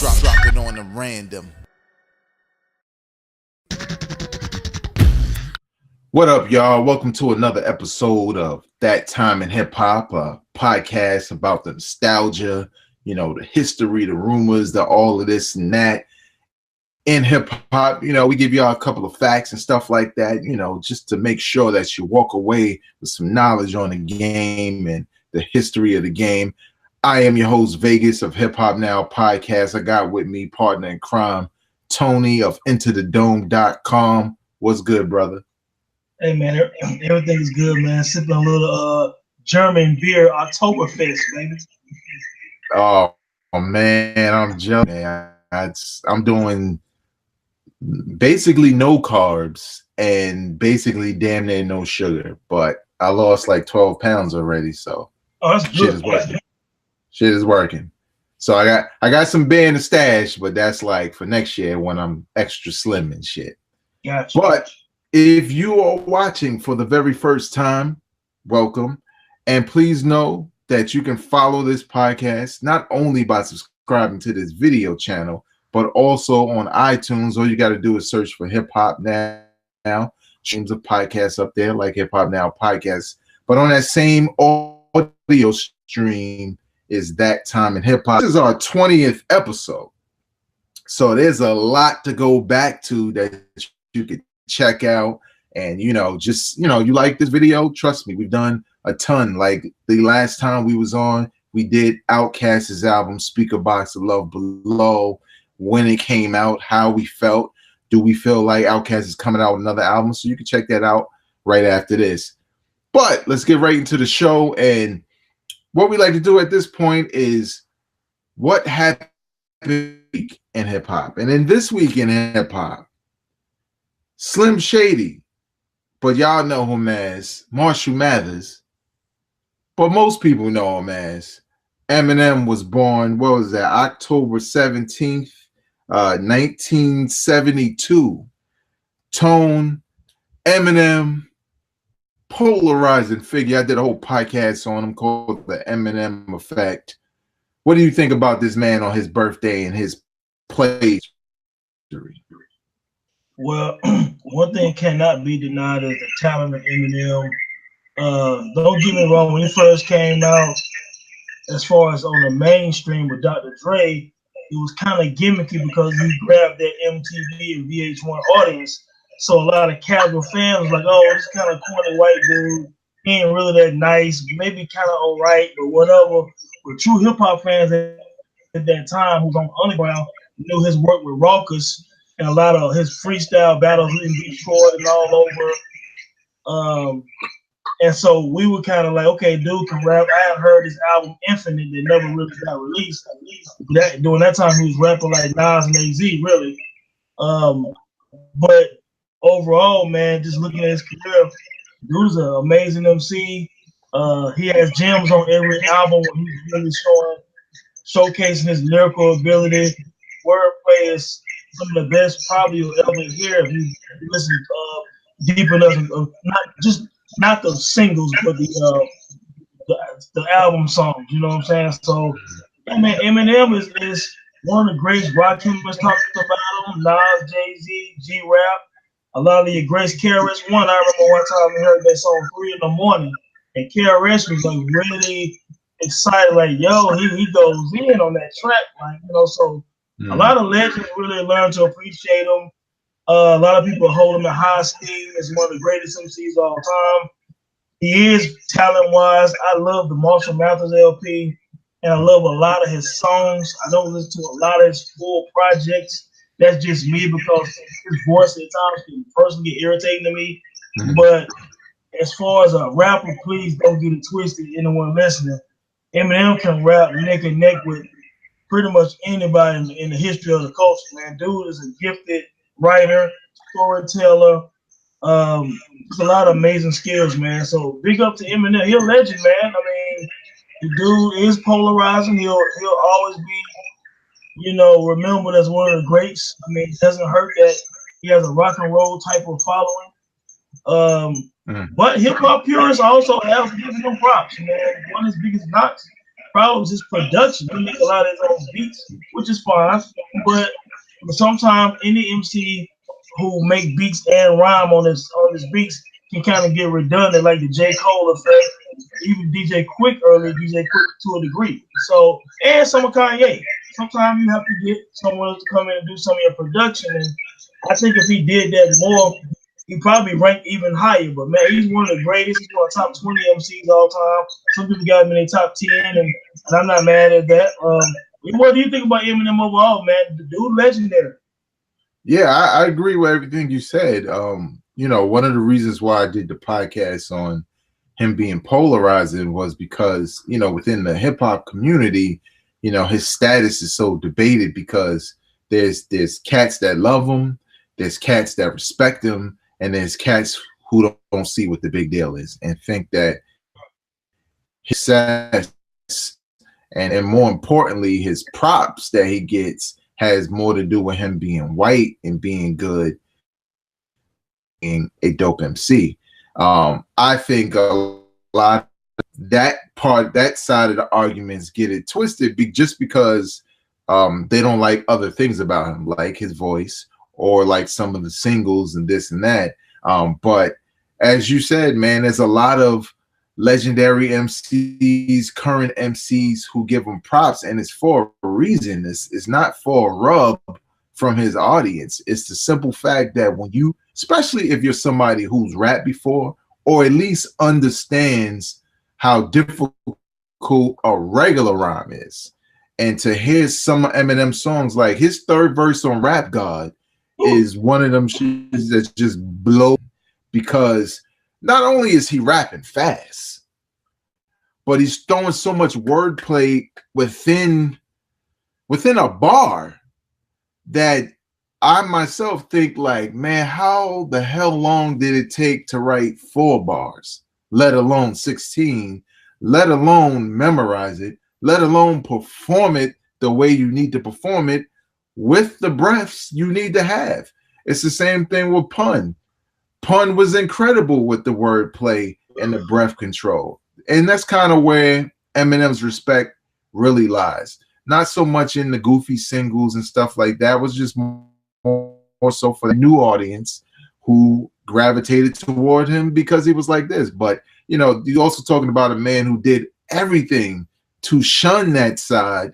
Drop it on them random. What up, y'all? Welcome to another episode of That Time in Hip Hop, a podcast about the nostalgia, the history, the rumors, the all of this and that in hip hop. We give y'all a couple of facts and stuff like that, just to make sure that you walk away with some knowledge on the game and the history of the game. I am your host, Vegas of Hip Hop Now Podcast. I got with me partner in crime, Tony of IntoTheDome.com. What's good, brother? Hey man, everything is good, man. Sipping a little German beer, Oktoberfest, baby. Oh man, I'm jealous. Man. I'm doing basically no carbs and basically damn near no sugar, but I lost like 12 pounds already, so that's good. Shit is working. Shit is working. So I got some beer in the stash, but that's like for next year when I'm extra slim and shit. Gotcha. But if you are watching for the very first time, welcome. And please know that you can follow this podcast not only by subscribing to this video channel, but also on iTunes. All you got to do is search for Hip Hop Now. Streams of podcasts up there like Hip Hop Now Podcast. But on that same audio stream is That Time in Hip Hop. This is our 20th episode. So there's a lot to go back to that you could check out. And you like this video, trust me, we've done a ton. Like the last time we was on, we did Outkast's album Speaker Box of Love Below, when it came out, how we felt. Do we feel like Outkast is coming out with another album? So you can check that out right after this. But let's get right into the show. And what we like to do at this point is what happened in hip hop. And in this week in hip hop, Slim Shady, but y'all know him as Marshall Mathers, but most people know him as Eminem. Was born, what was that, October 17th, 1972. Tone, Eminem, polarizing figure. I did a whole podcast on him called The Eminem Effect. What do you think about this man on his birthday and his play? Well, one thing cannot be denied is the talent of Eminem. Don't get me wrong, when he first came out, as far as on the mainstream with Dr. Dre, it was kind of gimmicky because he grabbed that MTV and VH1 audience. So a lot of casual fans was like, oh, this kind of corny white dude. He ain't really that nice, maybe kind of all right, but whatever. But true hip-hop fans at that time who's on the underground knew his work with Raucus and a lot of his freestyle battles in Detroit and all over. And so we were kind of like, okay, dude can rap. I had heard his album Infinite that never really got released. During that time, he was rapping like Nas and AZ, really. But overall, man, just looking at his career, dude's an amazing MC. He has gems on every album where he's really showcasing his lyrical ability. Wordplay is some of the best probably you'll ever hear if you listen deep enough. Not the singles, but the album songs. You know what I'm saying? So, yeah, man, Eminem is one of the greats. Rakim was talking about him. Nas, Jay-Z, G-Rap. A lot of the greats. KRS One. I remember one time we heard that song 3 in the morning, and KRS was like really excited, like, yo, he goes in on that track, like, so. A lot of legends really learn to appreciate him. A lot of people hold him in high esteem as one of the greatest MCs of all time. He is talent-wise. I love the Marshall Mathers LP, and I love a lot of his songs. I don't listen to a lot of his full projects. That's just me because his voice at times can personally get irritating to me. Mm-hmm. But as far as a rapper, please don't get it twisted, anyone listening. Eminem can rap neck and neck with pretty much anybody in the history of the culture, man. Dude is a gifted writer, storyteller. There's a lot of amazing skills, man. So big up to Eminem. He's a legend, man. I mean, the dude is polarizing. He'll always be, remembered as one of the greats. I mean, it doesn't hurt that he has a rock and roll type of following. But hip hop purists also have given him props, man. One of his biggest knocks problem is his production. He make a lot of his own beats, which is fine. But sometimes any MC who make beats and rhyme on his beats can kind of get redundant, like the J. Cole effect. Even DJ Quick early, DJ Quick to a degree. So, and some of Kanye. Sometimes you have to get someone else to come in and do some of your production. And I think if he did that more, he'd probably rank even higher. But man, he's one of the greatest. He's one of the top 20 MCs all time. Some people got him in their top 10, and I'm not mad at that. What do you think about Eminem overall, man? The dude legendary. Yeah, I agree with everything you said. You know, one of the reasons why I did the podcast on him being polarizing was because, you know, within the hip hop community, you know, his status is so debated because there's cats that love him, there's cats that respect him, and there's cats who don't see what the big deal is and think that his success and more importantly, his props that he gets has more to do with him being white and being good, being a dope MC. I think a lot of that side of the arguments get it twisted just because they don't like other things about him, like his voice or like some of the singles and this and that. But as you said, man, there's a lot of legendary MCs, current MCs who give him props, and it's for a reason. It's not for a rub from his audience. It's the simple fact that when you, especially if you're somebody who's rapped before or at least understands how difficult a regular rhyme is, and to hear some of Eminem songs, like his third verse on Rap God is one of them shits that just blow, because not only is he rapping fast, but he's throwing so much wordplay within a bar that I myself think like, man, how the hell long did it take to write 4 bars, let alone 16, let alone memorize it, let alone perform it the way you need to perform it with the breaths you need to have. It's the same thing with Pun. Pun was incredible with the wordplay and the breath control. And that's kind of where Eminem's respect really lies. Not so much in the goofy singles and stuff like that. It was just more so for the new audience who gravitated toward him because he was like this. But, you know, you're also talking about a man who did everything to shun that side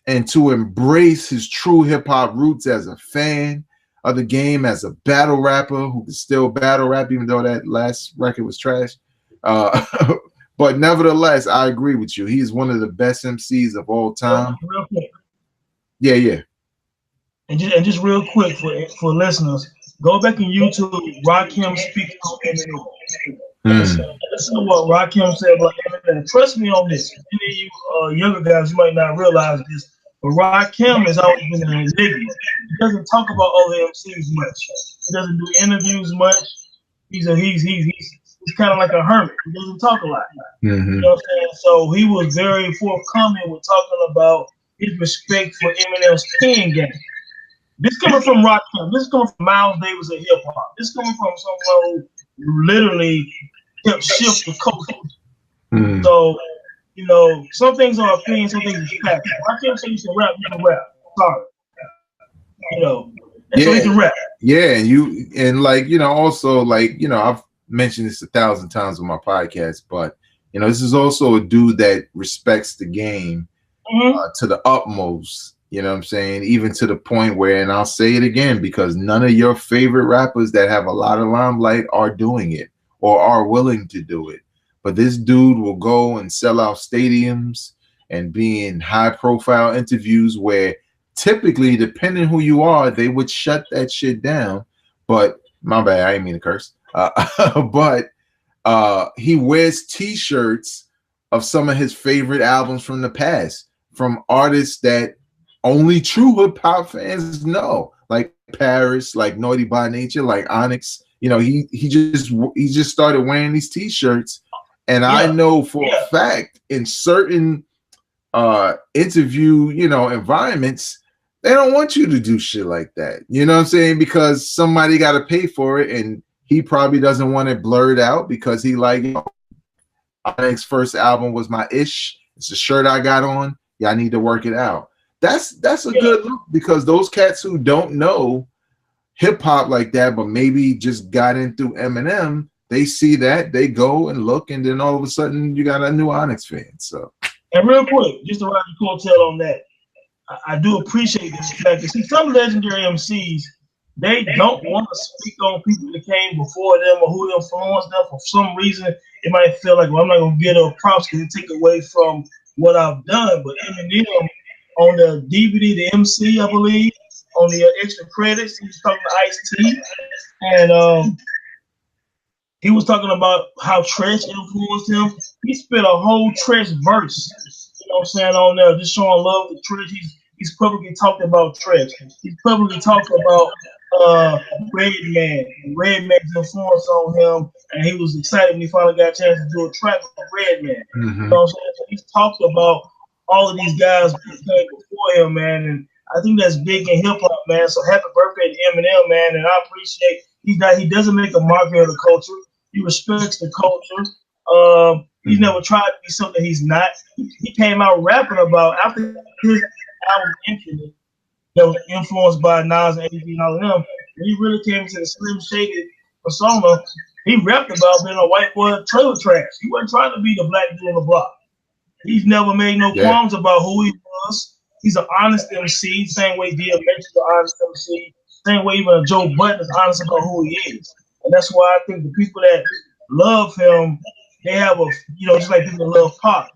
and to embrace his true hip-hop roots as a fan of the game, as a battle rapper who could still battle rap, even though that last record was trash. But nevertheless, I agree with you. He's one of the best MCs of all time. Real quick. Yeah. And just real quick for listeners, go back on YouTube, Rakim speaks on Eminem. Listen to what Rakim said about Eminem. Trust me on this. Any of you younger guys, you might not realize this, but Rakim has always been an enigma. He doesn't talk about other MCs much. He doesn't do interviews much. He's kind of like a hermit. He doesn't talk a lot. You know what I'm saying? So he was very forthcoming with talking about his respect for Eminem's pen game. This coming from Rakim. This coming from Miles Davis of hip hop. This coming from someone who literally helped shift the culture. So, you know, some things are opinions, some things are facts. Rakim said you can rap, you can rap. Sorry. You know, and so he can rap. Yeah, and like, you know, also like, you know, I've mentioned this 1,000 times on my podcast, but you know, this is also a dude that respects the game to the utmost. You know what I'm saying? Even to the point where, and I'll say it again, because none of your favorite rappers that have a lot of limelight are doing it or are willing to do it. But this dude will go and sell out stadiums and be in high profile interviews where typically, depending who you are, they would shut that shit down. But my bad, I didn't mean to curse. But he wears t-shirts of some of his favorite albums from the past, from artists that only true hip hop fans know, like Paris, like Naughty by Nature, like Onyx. You know, he just started wearing these t-shirts, and I know for a fact in certain interview, you know, environments, they don't want you to do shit like that. You know what I'm saying? Because somebody got to pay for it, and he probably doesn't want it blurred out because he like, Onyx's first album was my ish, It's a shirt I got on. Y'all need to work it out. That's a good look, because those cats who don't know hip hop like that, but maybe just got in through Eminem, they see that, they go and look, and then all of a sudden you got a new Onyx fan. So, and real quick, just to ride the coattail on that, I do appreciate this fact. See, some legendary MCs, they don't want to speak on people that came before them or who influenced them. For some reason, it might feel like, well, I'm not going to get a props because it take away from what I've done. But Eminem, on the DVD, the MC, I believe, on the extra credits, he was talking to Ice-T, and he was talking about how Tresh influenced him. He spit a whole Tresh verse, you know what I'm saying, on there, just showing love to Tresh. He's publicly talked about Tresh. He's publicly talked about Redman. Redman's influence on him, and he was excited when he finally got a chance to do a track with Redman. mm-hmm. You know what I'm saying? So he's talked about all of these guys who came before him, man, and I think that's big in hip hop, man. So happy birthday to Eminem, man, and I appreciate he doesn't make a mockery of the culture. He respects the culture. He's never tried to be something he's not. He came out rapping about after his album Infinite that was influenced by Nas and 18 all of them. When he really came into the Slim Shady persona, he rapped about being a white boy trailer trash. He wasn't trying to be the black dude on the block. He's never made no qualms about who he was. He's an honest MC, same way DMX is an honest MC, same way even Joe Budden is honest about who he is. And that's why I think the people that love him, they have just like people that love pop,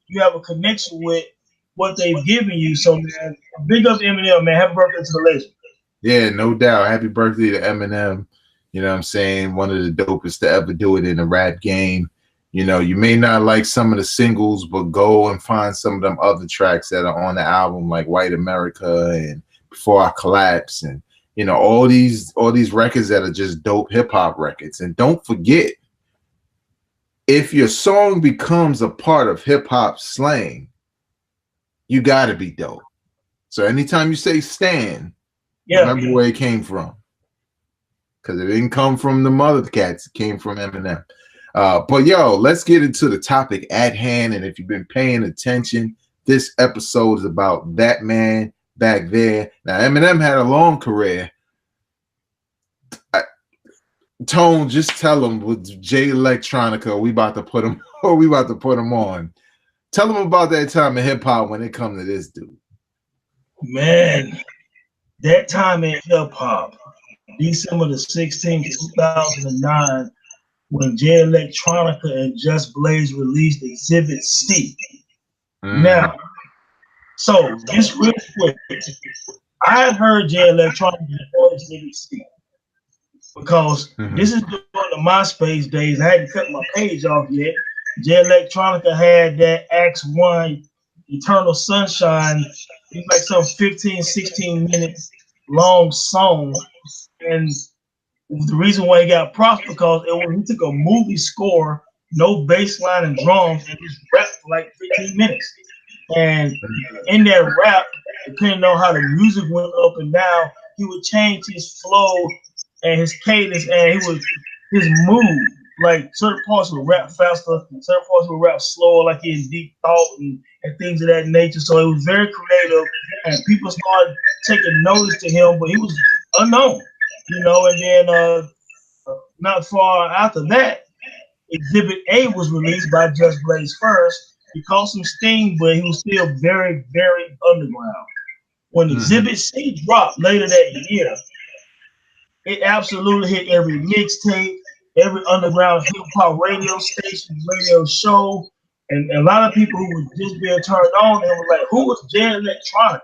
you have a connection with what they've given you. So, man, big up to Eminem, man. Happy birthday to the legend. Yeah, no doubt. Happy birthday to Eminem. You know what I'm saying? One of the dopest to ever do it in the rap game. You know, you may not like some of the singles, but go and find some of them other tracks that are on the album, like White America and Before I Collapse, and all these records that are just dope hip hop records. And don't forget, if your song becomes a part of hip hop slang, you gotta be dope. So anytime you say Stan, remember where it came from, because it didn't come from the mother cats; it came from Eminem. But yo, let's get into the topic at hand. And if you've been paying attention, this episode is about that man back there. Now, Eminem had a long career. Tone, just tell him with Jay Electronica, we about to put him on. Tell him about that time in hip hop when it comes to this dude. Man, that time in hip hop, December the 16th, 2009. When Jay Electronica and Just Blaze released Exhibit C. Now, so just real quick, I had heard Jay Electronica before Exhibit C, because this is during the MySpace days. I hadn't cut my page off yet. Jay Electronica had that Act 1, Eternal Sunshine. It's like some 15, 16 minutes long song. And the reason why he got props because he took a movie score, no bass line and drums, and just rapped for like 15 minutes. And in that rap, depending on how the music went up and down, he would change his flow and his cadence and his mood. Like certain parts would rap faster, certain parts would rap slower, like he in deep thought and things of that nature. So it was very creative, and people started taking notice to him, but he was unknown. And then not far after that, Exhibit A was released by Just Blaze first. He caught some steam, but he was still very, very underground. When Exhibit C dropped later that year, it absolutely hit every mixtape, every underground hip hop radio station, radio show, and a lot of people who were just being turned on and were like, "Who was Jay Electronica?"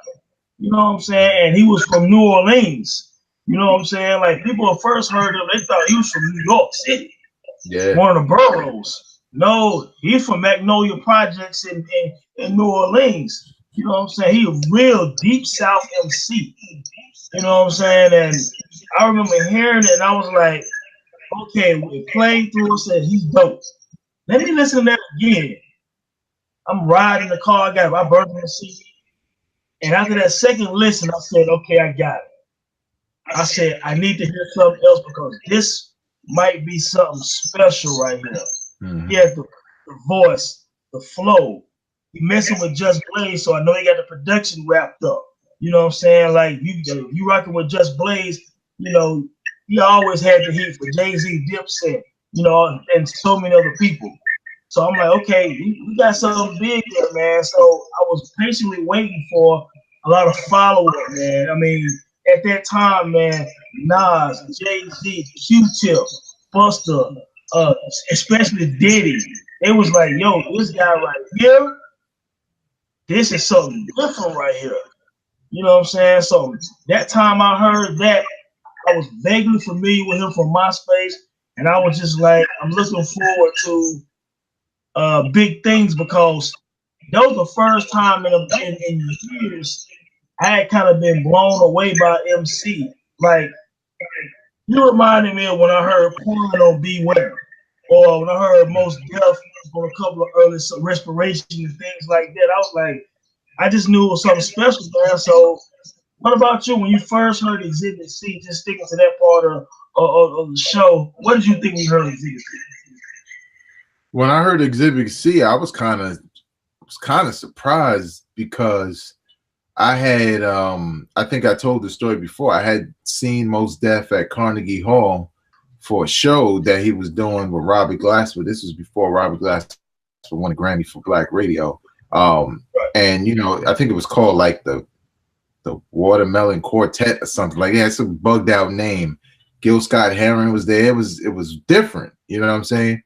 You know what I'm saying? And he was from New Orleans. You know what I'm saying? Like, people at first heard him, they thought he was from New York City, one of the boroughs. No, he's from Magnolia Projects in New Orleans. You know what I'm saying? He a real deep South MC. You know what I'm saying? And I remember hearing it, and I was like, okay, it played through and said, he's dope. Let me listen to that again. I'm riding the car, I got my birthday CD. And after that second listen, I said, okay, I got it. I said, I need to hear something else because this might be something special right here. He had the voice, the flow, he messing with Just Blaze, so I know he got the production wrapped up. You know what I'm saying? Like you rocking with Just Blaze, you know, he always had the heat for Jay-Z, Dipset, you know, and so many other people. So I'm like, okay, we got something big there, man. So I was patiently waiting for a lot of follow-up, man. I mean, at that time, man, Nas, Jay-Z, Q-Tip, Buster, especially Diddy, it was like, yo, this guy right here, this is something different right here. You know what I'm saying? So that time I heard that, I was vaguely familiar with him from MySpace, and I was just like, I'm looking forward to big things because that was the first time in years I had kind of been blown away by MC. Like, you reminded me of when I heard Porn on Beware, or when I heard Most Def on a couple of early Respiration and things like that. I was like, I just knew it was something special, man. So, what about you? When you first heard Exhibit C, just sticking to that part of the show, what did you think when you heard Exhibit C? When I heard Exhibit C, I was kind of surprised because I had I think I told the story before. I had seen Mos Def at Carnegie Hall for a show that he was doing with Robert Glasper. This was before Robert Glasper won a Grammy for Black Radio. And you know, I think it was called like the Watermelon Quartet or something. Like it had some bugged out name. Gil Scott Heron was there. It was different. You know what I'm saying?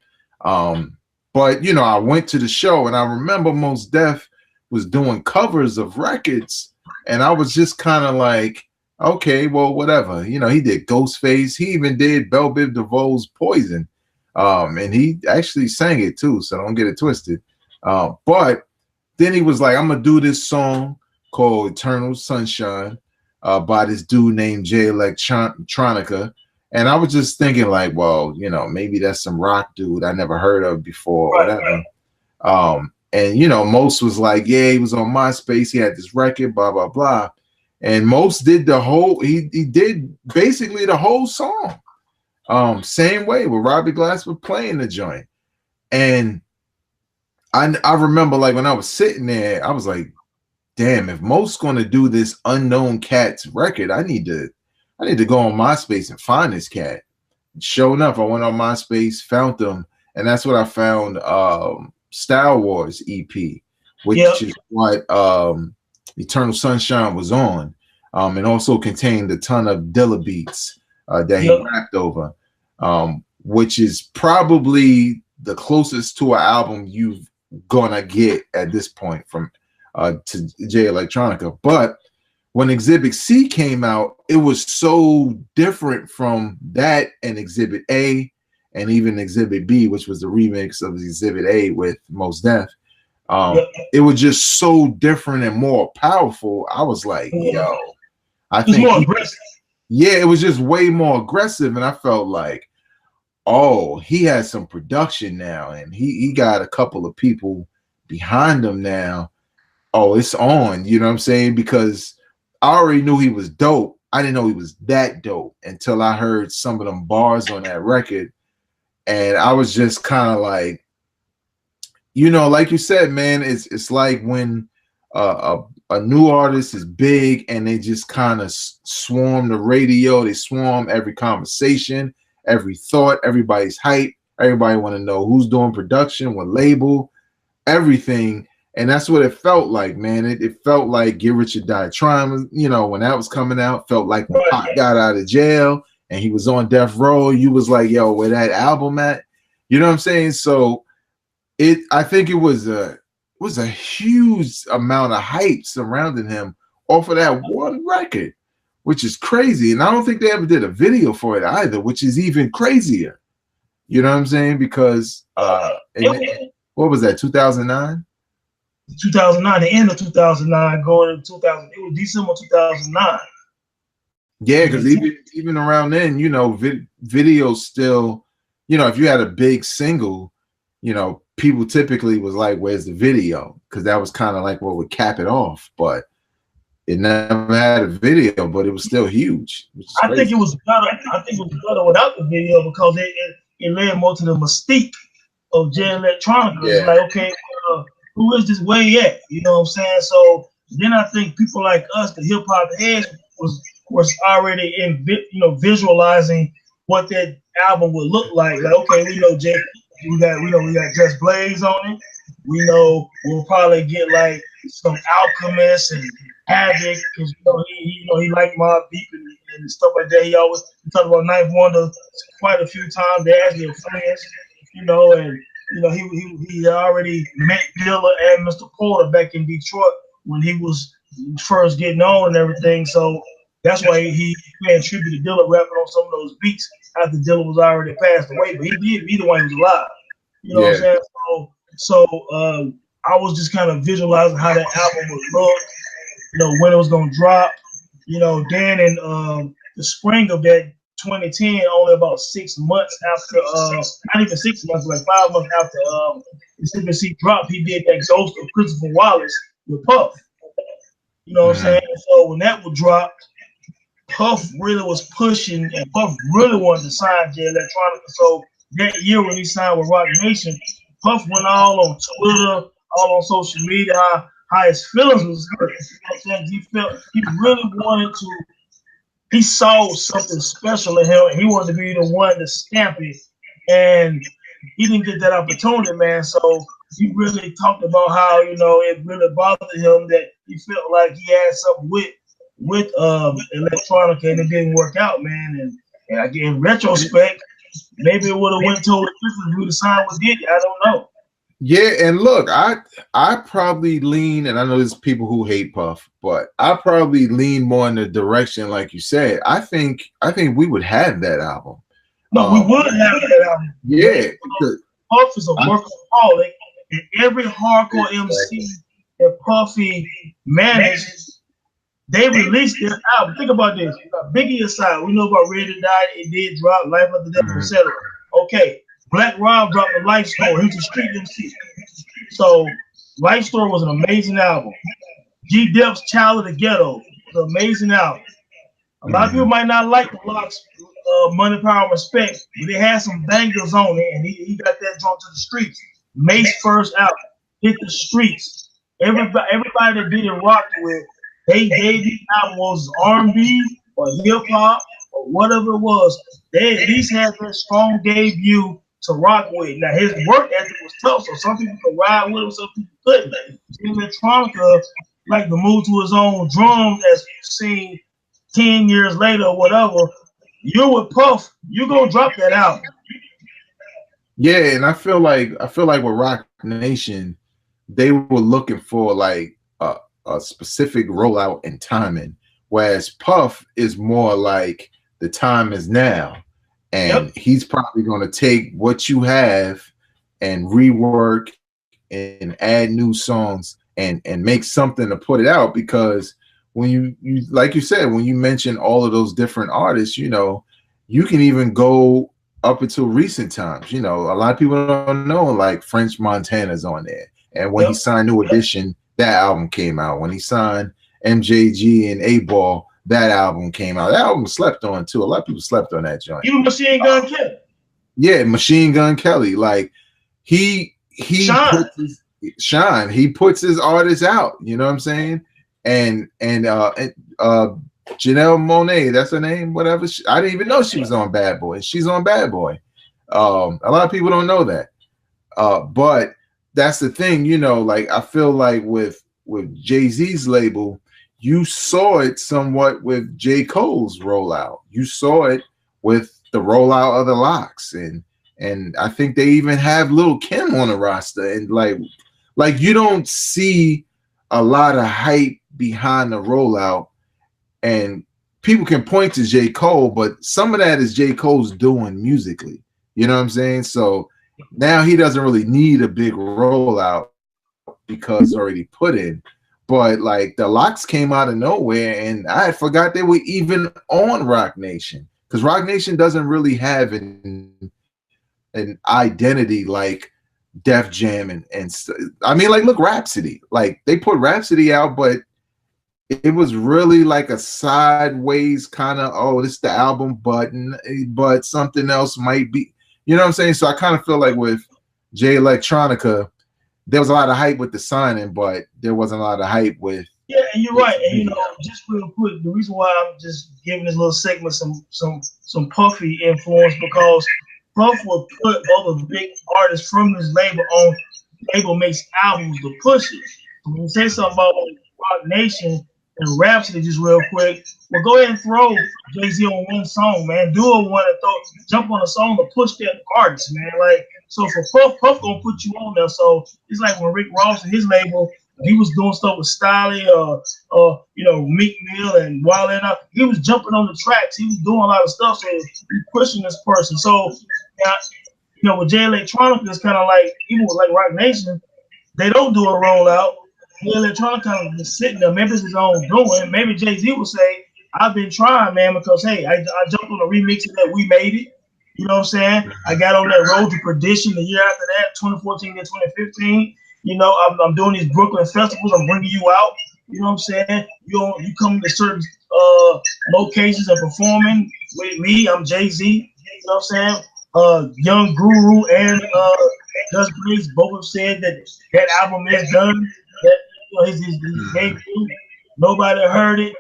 But you know, I went to the show and I remember Mos Def was doing covers of records, and I was just kind of like, okay, well, whatever. You know, he did Ghostface. He even did Belle Biv DeVoe's Poison, and he actually sang it too. So don't get it twisted. But then he was like, I'm gonna do this song called Eternal Sunshine by this dude named Jay Electronica. And I was just thinking like, well, you know, maybe that's some rock dude I never heard of before, or whatever. And, you know, Mos was like, yeah, he was on MySpace. He had this record, blah, blah, blah. And Mos did the whole, he did basically the whole song. Same way with Robbie Glasper playing the joint. And I remember like when I was sitting there, I was like, damn, if Mos going to do this Unknown Cat's record, I need to go on MySpace and find this cat. Sure enough, I went on MySpace, found them, and that's what I found Style Wars EP, which is what Eternal Sunshine was on, and also contained a ton of Dilla beats that he rapped over, which is probably the closest to an album you're gonna get at this point from to Jay Electronica. But when Exhibit C came out, it was so different from that and Exhibit A and even Exhibit B, which was the remix of Exhibit A with Mos Def. It was just so different and more powerful. I was like, yo, I think more aggressive. Yeah, it was just way more aggressive. And I felt like, oh, he has some production now, and he got a couple of people behind him now. Oh, it's on, you know what I'm saying? Because I already knew he was dope. I didn't know he was that dope until I heard some of them bars on that record. And I was just kind of like, you know, like you said, man, it's like when a new artist is big and they just kind of swarm the radio, they swarm every conversation, every thought, everybody's hype, everybody want to know who's doing production, what label, everything. And that's what it felt like, man. It felt like Get Rich or Die Trying, you know, when that was coming out. Felt like when Pac got out of jail and he was on death row, you was like, yo, where that album at? You know what I'm saying? So I think it was a huge amount of hype surrounding him off of that one record, which is crazy. And I don't think they ever did a video for it either, which is even crazier. You know what I'm saying? Because what was that, 2009? 2009, the end of 2009, going into 2000. It was December 2009. Yeah, because even around then, you know, videos still, you know, if you had a big single, you know, people typically was like, "Where's the video?" Because that was kind of like what would cap it off. But it never had a video, but it was still huge. I think it was better. I think it was better without the video because it led more to the mystique of Jay Electronica. Yeah. It's like, okay, who is this way at? You know what I'm saying? So then I think people like us, the hip hop heads, was already visualizing what that album would look like. Like, okay, we know Jay, we got Just Blaze on it. We know we'll probably get like some Alchemist and Havoc because he liked Mobb Deep and stuff like that. He talked about Ninth Wonder quite a few times. They actually are friends, and he already met Dilla and Mr. Porter back in Detroit when he was first getting on and everything. So that's why he paid tribute to Dilla rapping on some of those beats after Dilla was already passed away. But he did be the one who was alive. You know what I'm saying? So I was just kind of visualizing how that album would look, when it was gonna drop. Then in the spring of that 2010, only about 6 months after, not even 6 months, like 5 months after the CBC dropped, he did that Ghost of Christopher Wallace with Puff. You know what I'm saying? So when that would drop, Puff really was pushing, and Puff really wanted to sign Jay Electronica. So that year when he signed with Rock Nation, Puff went all on Twitter, all on social media, how his feelings was hurt. You know what I'm saying? He really wanted to. He saw something special in him, and he wanted to be the one to stamp it. And he didn't get that opportunity, man. So he really talked about how it really bothered him that he felt like he had something with Electronica and it didn't work out, man. And again, in retrospect, maybe it would have went totally different if he would have signed with Diddy. I don't know. Yeah, and look, I probably lean, and I know there's people who hate Puff, but I probably lean more in the direction, like you said. I think we would have that album. No, we would have that album. Yeah, Puff is a workaholic, and every hardcore MC that Puffy managed, they released their album. Think about this. You got Biggie aside. We know about Ready to Die. It did drop, Life After Death, etc. Okay. Black Rob dropped the Life Story. He was a street MC. So Life Story was an amazing album. G Dep's Child of the Ghetto was an amazing album. A lot of people might not like the Locks, Money, Power, Respect, but it had some bangers on it, and he got that drawn to the streets. Mace's first album, Hit the Streets. Everybody that did it rocked with. They gave these albums R&B or hip hop or whatever it was. They at least had that strong debut to rock with. Now his work ethic was tough, so some people could ride with him, some people couldn't. Jay Electronica like to move to his own drums, as we've seen 10 years later or whatever. You're with Puff, you're gonna drop that album. Yeah, and I feel like with Rock Nation, they were looking for like a specific rollout and timing, whereas Puff is more like the time is now. And he's probably going to take what you have and rework and add new songs and make something to put it out. Because when you like you said, when you mention all of those different artists, you can even go up until recent times. A lot of people don't know, like French Montana's on there. And when he signed New Edition, that album came out. When he signed MJG and 8Ball, that album came out. That album was slept on too. A lot of people slept on that joint. Even Machine Gun Kelly. Yeah, Machine Gun Kelly. Like he puts his artists out. You know what I'm saying? And Janelle Monae, that's her name. Whatever. I didn't even know she was on Bad Boy. She's on Bad Boy. A lot of people don't know that. But that's the thing. Like I feel like with Jay-Z's label, you saw it somewhat with J. Cole's rollout. You saw it with the rollout of the Locks, and I think they even have Lil' Kim on the roster. And like you don't see a lot of hype behind the rollout, and people can point to J. Cole, but some of that is J. Cole's doing musically. You know what I'm saying? So now he doesn't really need a big rollout because it's already put in. But like the Locks came out of nowhere, and I forgot they were even on Rock Nation, because Rock Nation doesn't really have an identity like Def Jam and I mean, like, look, Rhapsody. Like they put Rhapsody out, but it was really like a sideways kind of, this is the album, but something else might be. You know what I'm saying? So I kind of feel like with Jay Electronica, there was a lot of hype with the signing, but there wasn't a lot of hype with. Yeah, and you're right. And just real quick, the reason why I'm just giving this little segment some Puffy influence because Puff will put other big artists from his label on label makes albums to push it. So when you say something about Rock Nation and Rhapsody, just real quick, well, go ahead and throw Jay-Z on one song, man. Do a one and jump on a song to push that artist, man. Like, so for Puff gonna put you on there. So it's like when Rick Ross and his label, he was doing stuff with Styley or Meek Mill and Wale and he was jumping on the tracks. He was doing a lot of stuff, so he's pushing this person. So with Jay Electronica, it's kind of like even with like Rock Nation, they don't do a rollout. Jay Electronica kind of just sitting there. Maybe it's his own doing. Maybe Jay-Z will say, "I've been trying, man, because hey, I jumped on a remix of that We Made It." You know what I'm saying? I got on that Road to Perdition the year after that, 2014 to 2015. I'm doing these Brooklyn festivals. I'm bringing you out. You know what I'm saying? You come to certain locations and performing with me. I'm Jay-Z. You know what I'm saying? Young Guru and Just Blaze both have said that album is done. That his debut. Nobody heard it.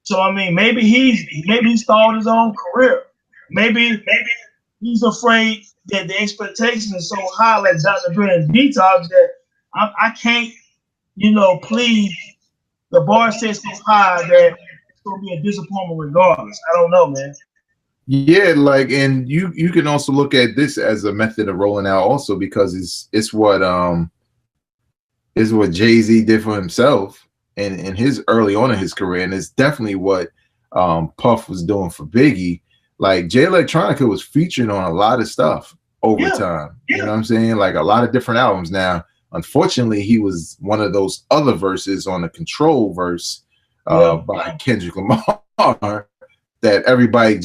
So I mean, maybe he stalled his own career. Maybe he's afraid that the expectation is so high, like Dr. Dre and Detox, that I can't, please. The bar sets so high that it's gonna be a disappointment regardless. I don't know, man. Yeah, like, and you can also look at this as a method of rolling out, also because it's what Jay-Z did for himself in his early on in his career, and it's definitely what Puff was doing for Biggie. Like Jay Electronica was featured on a lot of stuff over time. You know what I'm saying? Like a lot of different albums. Now, unfortunately, he was one of those other verses on the Control verse by Kendrick Lamar that everybody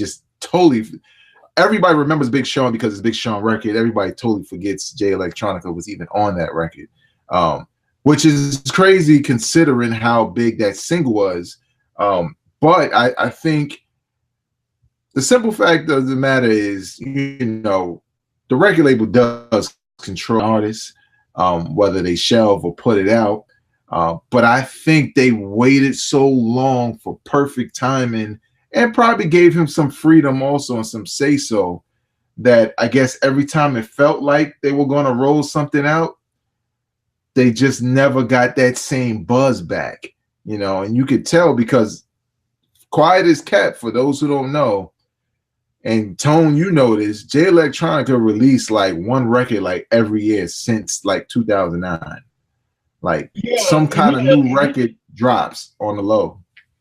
remembers Big Sean because it's Big Sean record. Everybody totally forgets Jay Electronica was even on that record, which is crazy considering how big that single was. But I think the simple fact of the matter is, the record label does control artists, whether they shelve or put it out. But I think they waited so long for perfect timing and probably gave him some freedom also and some say-so that I guess every time it felt like they were going to roll something out, they just never got that same buzz back, and you could tell because quiet as kept, for those who don't know, and Tone, this, Jay Electronica released like one record like every year since like 2009. Like some kind of new record drops on the low.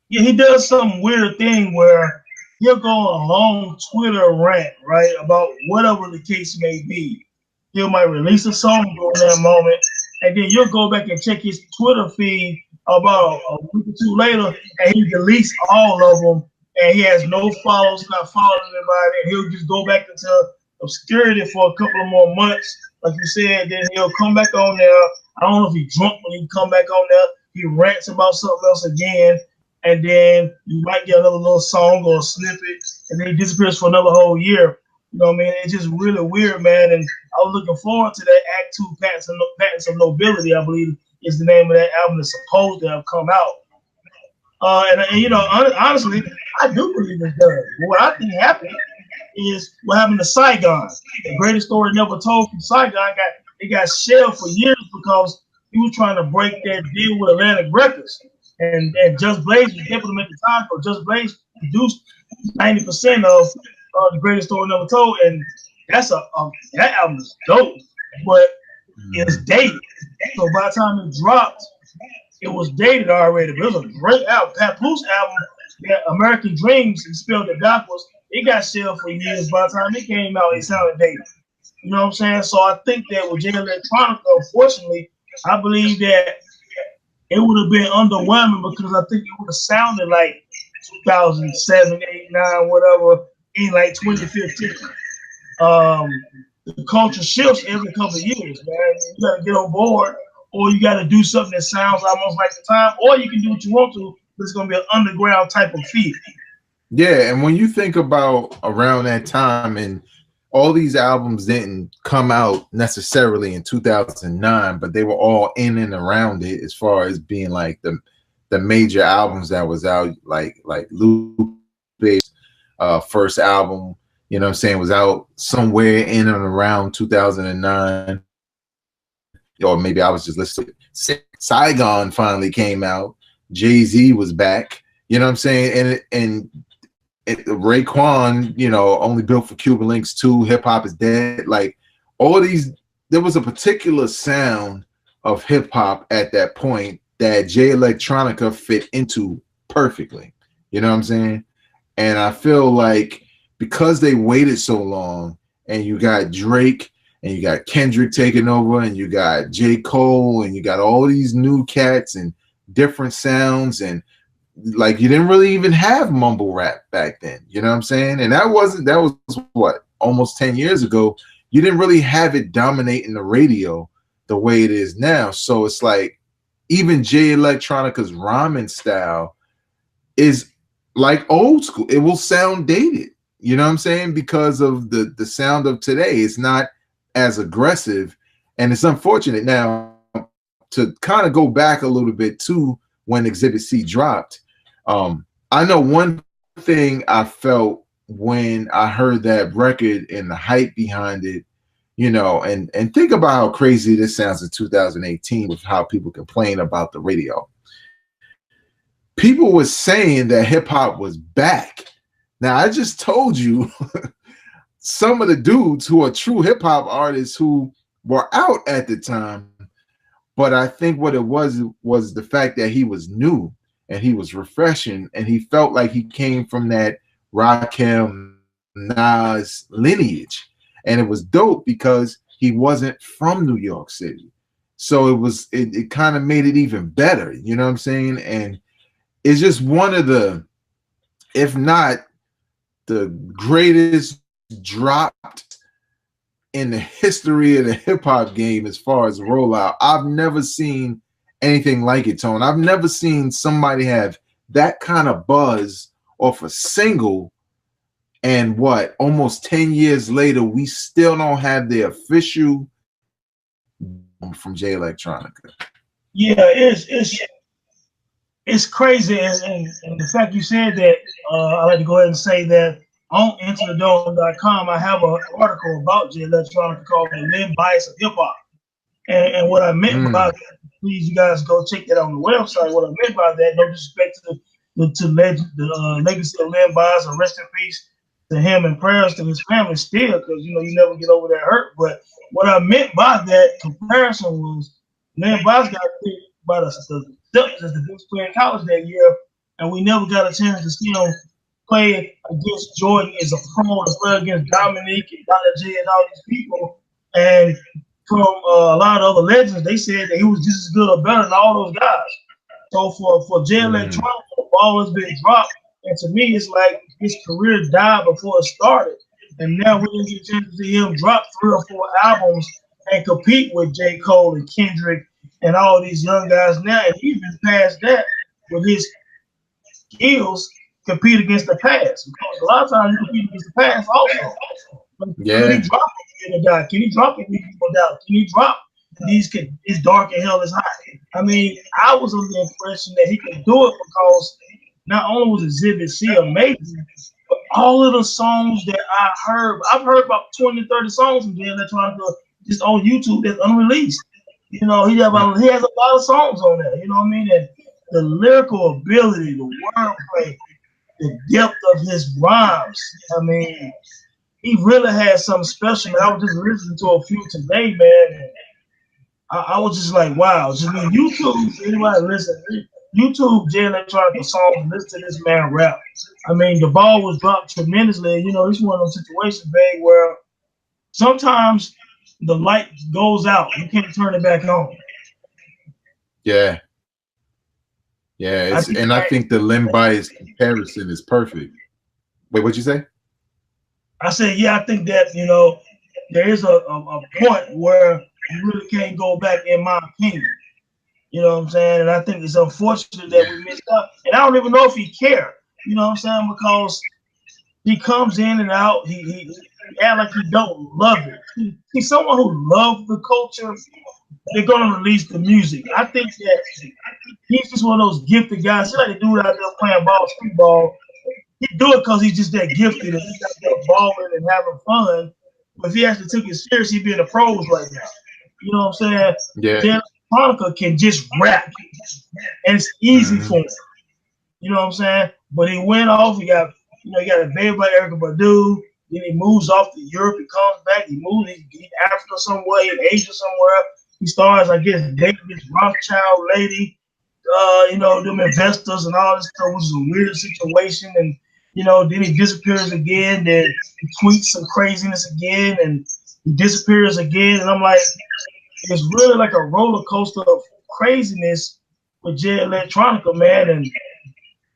Yeah, he does some weird thing where he'll go on a long Twitter rant, right, about whatever the case may be. He might release a song during that moment, and then you'll go back and check his Twitter feed about a week or two later, and he deletes all of them, and he has no follows, not following anybody, and he'll just go back into obscurity for a couple of more months, like you said. Then he'll come back on there. I don't know if he's drunk when he come back on there. He rants about something else again, and then you might get another little song or a snippet, and then he disappears for another whole year. You know what I mean? It's just really weird, man. And I was looking forward to that Act 2 Patents of Nobility, I believe is the name of that album that's supposed to have come out. Honestly, I do believe it's done. But what I think happened is what happened to Saigon. The greatest story never told from Saigon. It got shelved for years because he was trying to break that deal with Atlantic Records. And Just Blaze was implemented the time, so Just Blaze produced 90% of the greatest story never told, and that's that album is dope, but it's dated. So by the time it dropped, it was dated already. But it was a great album. Papoose album, that American Dreams, he spelled it backwards. It got shelved for years. By the time it came out, it sounded dated. You know what I'm saying? So I think that with Jay Electronica, unfortunately, I believe that it would have been underwhelming because I think it would have sounded like 2007, 8, 9, whatever, in like 2015. The culture shifts every couple of years, man. You got to get on board, or you got to do something that sounds almost like the time, or you can do what you want to, but it's going to be an underground type of feel. Yeah, and when you think about around that time, and all these albums didn't come out necessarily in 2009, but they were all in and around it as far as being like the major albums that was out, like Lupe's first album, you know what I'm saying, was out somewhere in and around 2009. Or maybe I was just listening. Saigon finally came out. Jay-Z was back. You know what I'm saying? And Raekwon, you know, Only Built for Cuban Links 2, Hip Hop is Dead. Like all these, there was a particular sound of hip hop at that point that Jay Electronica fit into perfectly. You know what I'm saying? And I feel like because they waited so long, and you got Drake, and you got Kendrick taking over, and you got J. Cole, and you got all these new cats and different sounds, and like you didn't really even have mumble rap back then. You know what I'm saying? And that was what, almost 10 years ago. You didn't really have it dominating the radio the way it is now. So it's like even Jay Electronica's rhyming style is like old school. It will sound dated. You know what I'm saying? Because of the sound of today. It's not as aggressive, and it's unfortunate. Now, to kind of go back a little bit to when Exhibit C dropped, I know one thing I felt when I heard that record and the hype behind it, you know, and think about how crazy this sounds in 2018 with how people complain about the radio. People were saying that hip hop was back. Now, I just told you some of the dudes who are true hip hop artists who were out at the time, but I think what it was the fact that he was new and he was refreshing, and he felt like he came from that Rakim, Nas lineage, and it was dope because he wasn't from New York City, so it kind of made it even better. You know what I'm saying? And it's just one of the, if not the greatest dropped in the history of the hip-hop game as far as rollout. I've never seen anything like it, Tone. I've never seen somebody have that kind of buzz off a single, and what, almost 10 years later we still don't have the official from Jay Electronica. Yeah, it's crazy, and the fact you said that, I like to go ahead and say that on IntoTheDome.com, I have an article about Jay Electronica called "The Limb Bias of Hip Hop," and what I meant by that, please, you guys go check that on the website. What I meant by that, no disrespect to the legacy of Limb Bias, and rest in peace to him, and prayers to his family still, because you know you never get over that hurt. But what I meant by that comparison was Limb Bias got picked by the Celtics as the best player in college that year, and we never got a chance to see him play against Jordan as a pro, to play against Dominique and Dr. J and all these people. And from a lot of other legends, they said that he was just as good or better than all those guys. So for Jay Electronica, the ball has been dropped, and to me, it's like his career died before it started. And now we didn't get a chance to see him drop 3 or 4 albums and compete with J. Cole and Kendrick and all these young guys now. And he's been past that with his skills, compete against the past. Because a lot of times you compete against the past also. But can he drop it in the doubt? Can he drop it in the doubt? Can he drop it's dark and hell is hot? I mean, I was under the impression that he could do it because not only was Exhibit C amazing, but all of the songs that I've heard about 20 to 30 songs from Jay Electronica just on YouTube that's unreleased. You know, he has a lot of songs on there, you know what I mean? And the lyrical ability, the wordplay, the depth of his rhymes. I mean, he really has something special. I was just listening to a few today, man. And I was just like, wow. Just mean YouTube, anybody listen, YouTube Jay Electronica songs, listen to this man rap. I mean, the ball was dropped tremendously. You know, it's one of those situations, babe, where sometimes the light goes out. You can't turn it back on. Yeah. Yeah, I think the limb bias comparison is perfect. Wait, what'd you say? I said, yeah, I think that, you know, there is a point where you really can't go back, in my opinion. You know what I'm saying? And I think it's unfortunate that we missed out. And I don't even know if he cared. You know what I'm saying? Because he comes in and out. He he act like he don't love it. He's someone who loves the culture. They're gonna release the music. I think that he's just one of those gifted guys. He's like the dude out there playing ball, street ball. He do it because he's just that gifted and he's out there balling and having fun. But if he actually took it serious, he'd be in the pros right now. You know what I'm saying? Yeah. Jay Electronica can just rap, and it's easy for him. You know what I'm saying? But he went off. He got a baby by Erica Badu. Then he moves off to Europe. He comes back. He moves. He's Africa somewhere. In Asia somewhere. He starts, I guess, dating this Rothschild lady. Them investors and all this stuff was a weird situation. And then he disappears again. Then he tweets some craziness again, and he disappears again. And I'm like, it's really like a roller coaster of craziness with Jay Electronica, man. And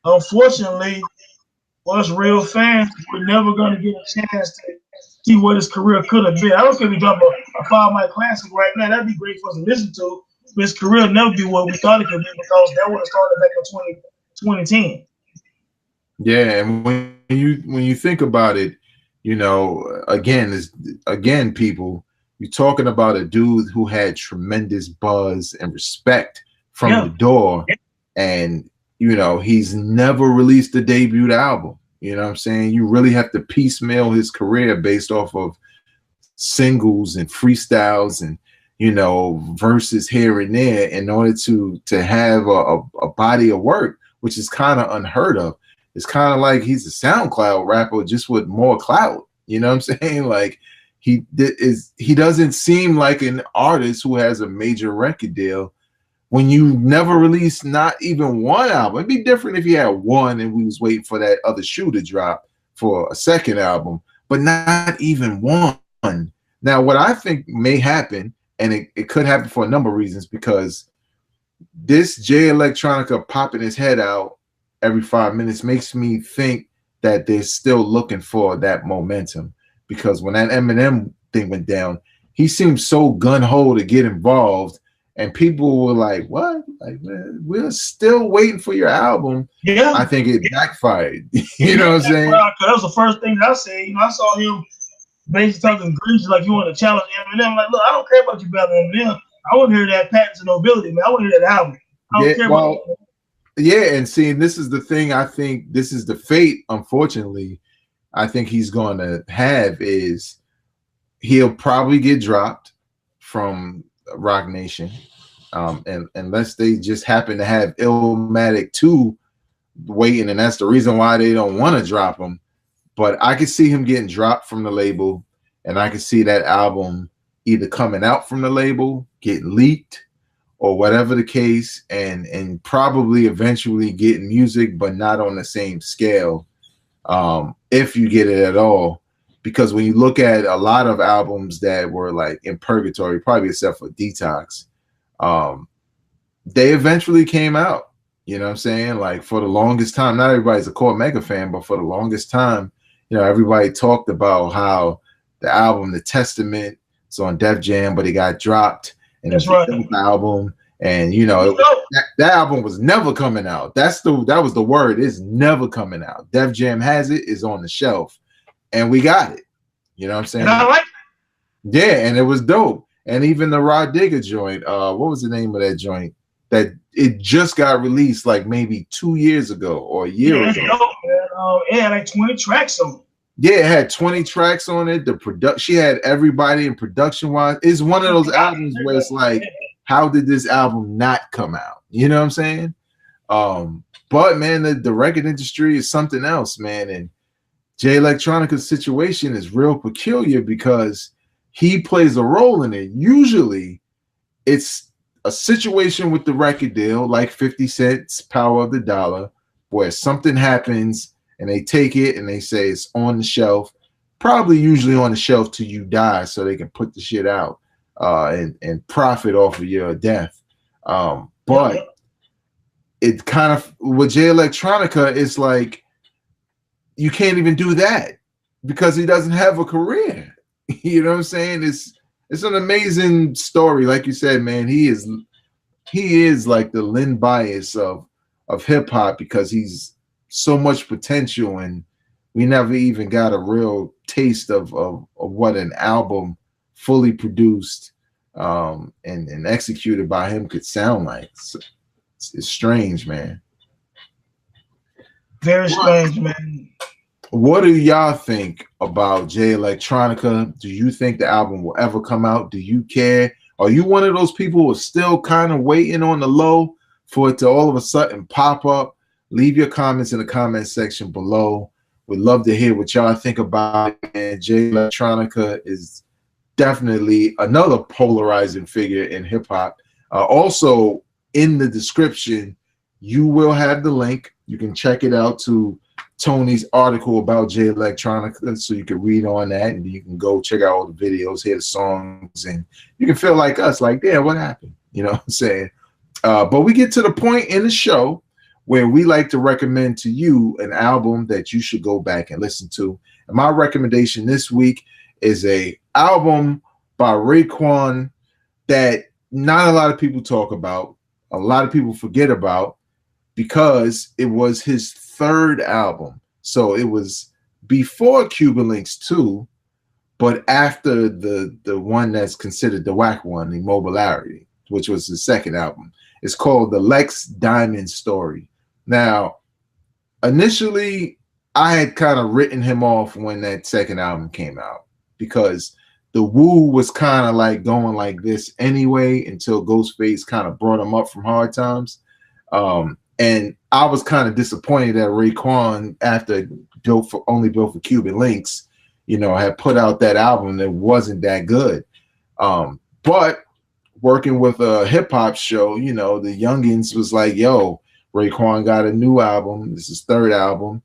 unfortunately, for us real fans, we're never going to get a chance to see what his career could have been. I don't care if he drop a 5 mic classic right now. That'd be great for us to listen to. But his career will never be what we thought it could be because that would have started back in 2010. Yeah, and when you think about it, again, people, you're talking about a dude who had tremendous buzz and respect from the door, and he's never released a debut album. You know what I'm saying? You really have to piecemeal his career based off of singles and freestyles and verses here and there in order to have a body of work, which is kind of unheard of. It's kind of like he's a SoundCloud rapper just with more clout. You know what I'm saying? Like he doesn't seem like an artist who has a major record deal when you never released not even one album. It'd be different if you had one and we was waiting for that other shoe to drop for a second album, but not even one. Now, what I think may happen, and it could happen for a number of reasons, because this Jay Electronica popping his head out every 5 minutes makes me think that they're still looking for that momentum. Because when that Eminem thing went down, he seemed so gun-ho to get involved, and people were like, what? Like, man, we're still waiting for your album. Yeah. I think it backfired. You know what I'm saying? That was the first thing that I said. I saw him basically talking greasy like you want to challenge Eminem. I'm like, look, I don't care about you better than Eminem. I want to hear that Patents and Nobility, man. I want to hear that album. I don't care about it. Yeah, and see, this is the thing. I think this is the fate, unfortunately, I think he's going to have is he'll probably get dropped from Rock Nation, and unless they just happen to have Illmatic 2 waiting, and that's the reason why they don't want to drop him. But I could see him getting dropped from the label, and I could see that album either coming out from the label, getting leaked, or whatever the case, and probably eventually getting music, but not on the same scale, if you get it at all. Because when you look at a lot of albums that were like in purgatory, probably except for Detox, they eventually came out. You know what I'm saying? Like for the longest time, not everybody's a core mega fan, but for the longest time, everybody talked about how the album, The Testament, is on Def Jam, but it got dropped. And that's right. Album, and that album was never coming out. That was the word. It's never coming out. Def Jam has it. Is on the shelf, and we got it. You know what I'm saying? And I like it. Yeah, and it was dope. And even the Rod Digger joint. What was the name of that joint? That it just got released like maybe 2 years ago or a year ago. Dope, it had like 20 tracks on it. Yeah, it had 20 tracks on it. She had everybody in production wise. It's one of those albums where it's like, how did this album not come out? You know what I'm saying? But man, the record industry is something else, man. And Jay Electronica's situation is real peculiar because he plays a role in it. Usually it's a situation with the record deal, like 50 Cent's Power of the Dollar, where something happens and they take it and they say it's on the shelf, probably usually on the shelf till you die so they can put the shit out and profit off of your death. But it kind of, with Jay Electronica, it's like you can't even do that because he doesn't have a career. You know what I'm saying? It's an amazing story. Like you said, man, he is like the Lynn Bias of hip hop because he's so much potential, and we never even got a real taste of what an album fully produced and executed by him could sound like. It's strange, man. Very strange, man. What do y'all think about Jay Electronica? Do you think the album will ever come out? Do you care? Are you one of those people who are still kind of waiting on the low for it to all of a sudden pop up? Leave your comments in the comment section below. We'd love to hear what y'all think about it. And Jay Electronica is definitely another polarizing figure in hip hop. Also, in the description, you will have the link. You can check it out to Tony's article about Jay Electronica, so you can read on that, and you can go check out all the videos, hear the songs, and you can feel like us, like, damn, what happened? You know what I'm saying? But we get to the point in the show where we like to recommend to you an album that you should go back and listen to. And my recommendation this week is a album by Raekwon that not a lot of people talk about, a lot of people forget about, because it was his third album. So it was before Cuban Links 2, but after the one that's considered the whack one, Immobilarity, which was his second album. It's called The Lex Diamond Story. Now, initially, I had kind of written him off when that second album came out because the Woo was kind of like going like this anyway until Ghostface kind of brought him up from Hard Times. And I was kind of disappointed that Raekwon, after Only Built for Cuban Links, you know, had put out that album that wasn't that good. But working with a hip hop show, you know, the youngins was like, yo, Raekwon got a new album. This is third album.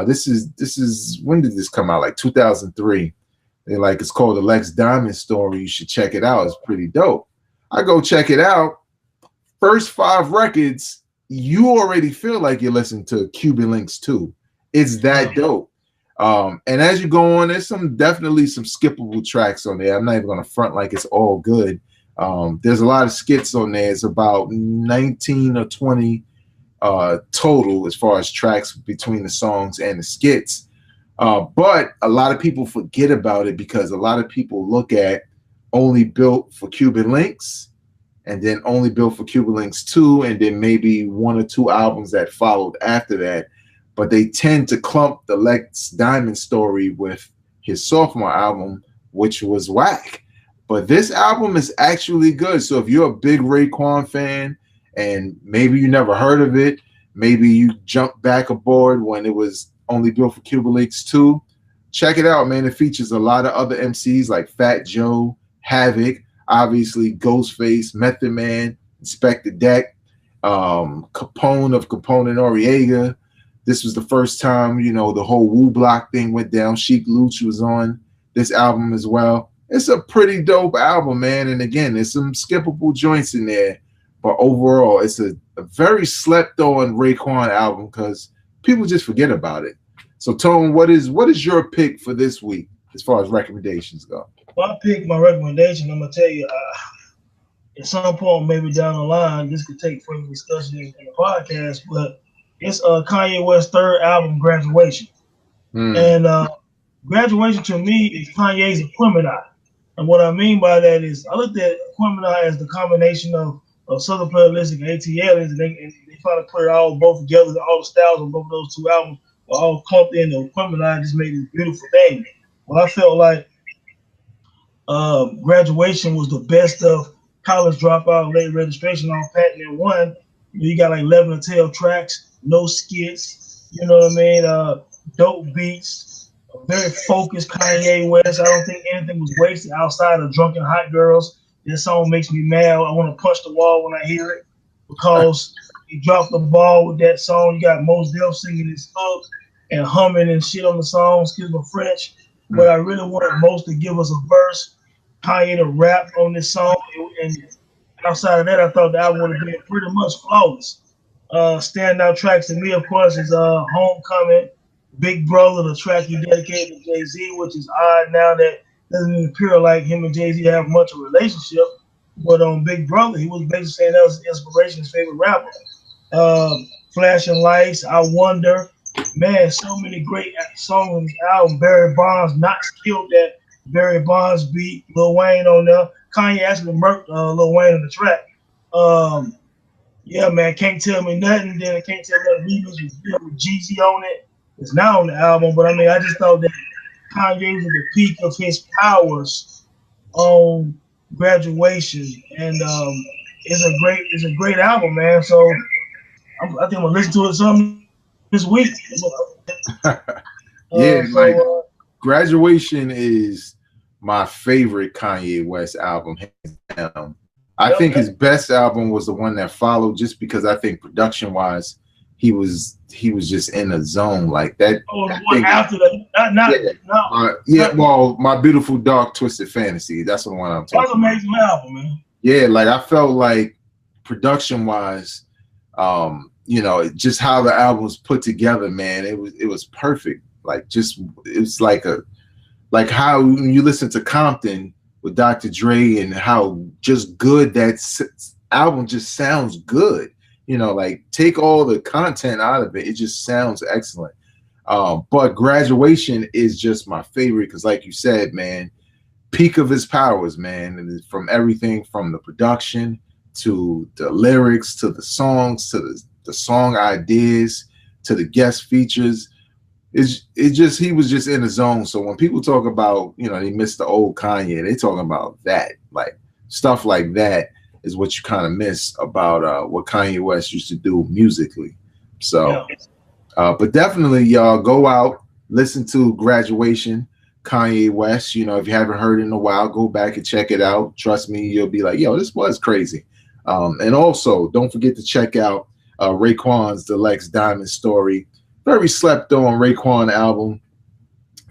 This is when did this come out? Like 2003. They're like, it's called The Lex Diamond Story. You should check it out. It's pretty dope. I go check it out. First 5 records, you already feel like you're listening to Cuban Links 2. It's that dope. And as you go on, there's definitely some skippable tracks on there. I'm not even gonna front like it's all good. There's a lot of skits on there. It's about 19 or 20 total as far as tracks between the songs and the skits. But a lot of people forget about it because a lot of people look at Only Built for Cuban Links and then Only Built for Cuban Links 2, and then maybe 1 or 2 albums that followed after that. But they tend to clump the Lex Diamond Story with his sophomore album, which was whack. But this album is actually good. So if you're a big Raekwon fan and maybe you never heard of it, maybe you jumped back aboard when it was Only Built for Cuban Links 2, check it out, man. It features a lot of other MCs like Fat Joe, Havoc, obviously Ghostface, Method Man, Inspector Deck, Capone of Capone and Noriega. This was the first time, you know, the whole Woo Block thing went down. Sheik Luch was on this album as well. It's a pretty dope album, man. And again, there's some skippable joints in there. But overall, it's a very slept-on Raekwon album because people just forget about it. So, Tone, what is your pick for this week as far as recommendations go? Well, I pick my recommendation. I'm gonna tell you, at some point, maybe down the line, this could take further discussion in the podcast. But it's Kanye West's third album, Graduation. And Graduation to me is Kanye's Equimini. And what I mean by that is, I looked at Equimini as the combination of Southern Playalistic and ATL, and they try to put it all both together. All the styles of both of those 2 albums were all clumped in. The Equimini just made this beautiful thing. Well, I felt like Graduation was the best of College Dropout, Late Registration on Patent and One. You got like 11 or 12 tracks, no skits, you know what I mean? Dope beats, very focused Kanye West. I don't think anything was wasted outside of Drunken Hot Girls. This song makes me mad. I want to punch the wall when I hear it because he dropped the ball with that song. You got Mos Def singing his hook and humming and shit on the song, excuse my French. But I really wanted Mos to give us a verse, Kanye to rap on this song. And outside of that, I thought the album would have been pretty much flawless. Standout tracks to me, of course, is Homecoming, Big Brother, the track he dedicated to Jay-Z, which is odd now that doesn't even appear like him and Jay-Z have much of a relationship. But on Big Brother, he was basically saying that was his inspiration, his favorite rapper. Flashing Lights, I Wonder, man, so many great songs on this album. Barry Bonds, Knox killed that Barry Bonds beat. Lil Wayne on there. Kanye actually murked Lil Wayne on the track. Um, yeah, man, Can't Tell Me Nothing. Then I Can't Tell Nothing remix was built with Jeezy on it. It's not on the album, but I mean, I just thought that Kanye was at the peak of his powers on Graduation, and it's a great album, man. So I think I'm gonna listen to it some this week. Yeah, like So Graduation is my favorite Kanye West album, hands down. I yep, think his best album was the one that followed, just because I think production wise, he was just in a zone like that. oh, the I one think, after that, yeah, well, My Beautiful Dark Twisted Fantasy. That's the one I'm that's talking an about. amazing album, man. Yeah, like I felt like production wise, just how the album was put together, man, it was perfect. Like just it's like how you listen to Compton with Dr. Dre and how just good album just sounds good. Like take all the content out of it, it just sounds excellent. But Graduation is just my favorite because, like you said, man, peak of his powers, man. And from everything from the production to the lyrics to the songs to the song ideas to the guest features. He was just in the zone. So when people talk about, they miss the old Kanye, they talking about that. Like stuff like that is what you kind of miss about what Kanye West used to do musically. So but definitely y'all go out, listen to Graduation, Kanye West. If you haven't heard it in a while, go back and check it out. Trust me, you'll be like, yo, this was crazy. And also don't forget to check out Raekwon's Deluxe Diamond Story. Very slept on Raekwon album.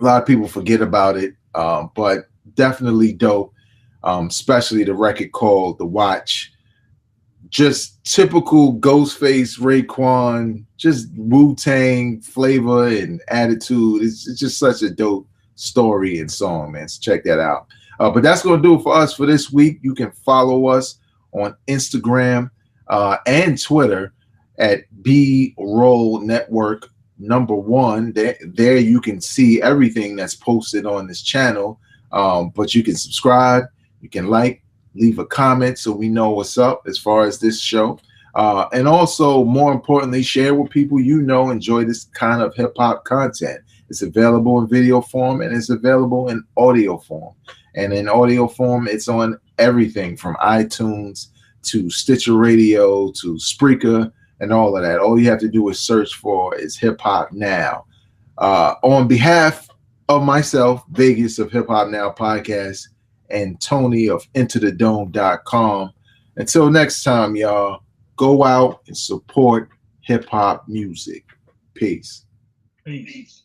A lot of people forget about it, but definitely dope. Especially the record called The Watch. Just typical Ghostface Raekwon, just Wu-Tang flavor and attitude. It's just such a dope story and song, man. So check that out. But that's going to do it for us for this week. You can follow us on Instagram and Twitter at B-Roll Network #1. There you can see everything that's posted on this channel. But you can subscribe, you can like, leave a comment so we know what's up as far as this show. And also, more importantly, share with people enjoy this kind of hip-hop content. It's available in video form and it's available in audio form. And in audio form, it's on everything from iTunes to Stitcher Radio to Spreaker and all of that. All you have to do is search for is Hip Hop Now. On behalf of myself, Vegas of Hip Hop Now Podcast, and Tony of IntoTheDome.com. Until next time, y'all, go out and support hip hop music. Peace. Peace.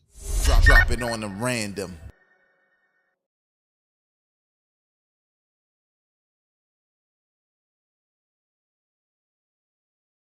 Drop it on the random.